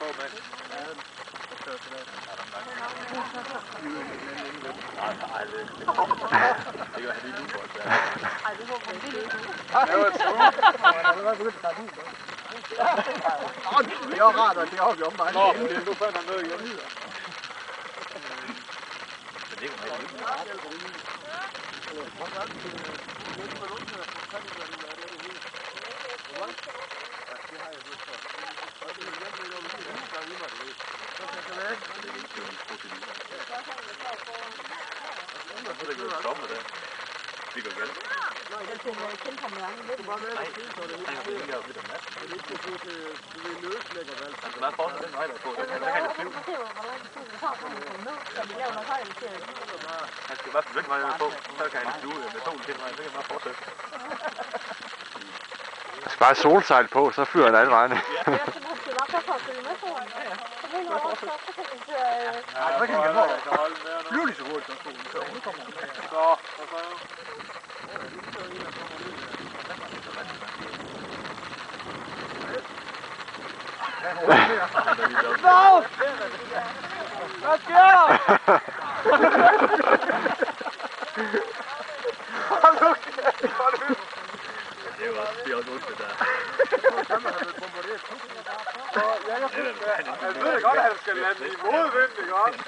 på med. Nej, det gør han lige nu godt. Ej, det håber jeg ikke. Det var et smule. Det er rart, og det er også om mig. Nå, men nu fandt han noget igen. Det er vi går galt. Jeg tænker, jeg kender ham langt. Nej, han kan ikke gøre det der mad. Du vil løslægger vel. Han skal bare fortsætte den vej der på. Han kan ikke flyve. Han skal bare den vej der på. Så kan han flyve med solen til vejen. Så kan han bare fortsætte. Der skal bare solsejl på, så fyrer han alle vejene. Nej, så kan han flyve lige så hurtigt som solen. Så nu kommer han. Så, og så... Nå! Hvad sker der? Det er også ondt, det der. Jeg ved godt, at han skal lande i modvind, ikke også?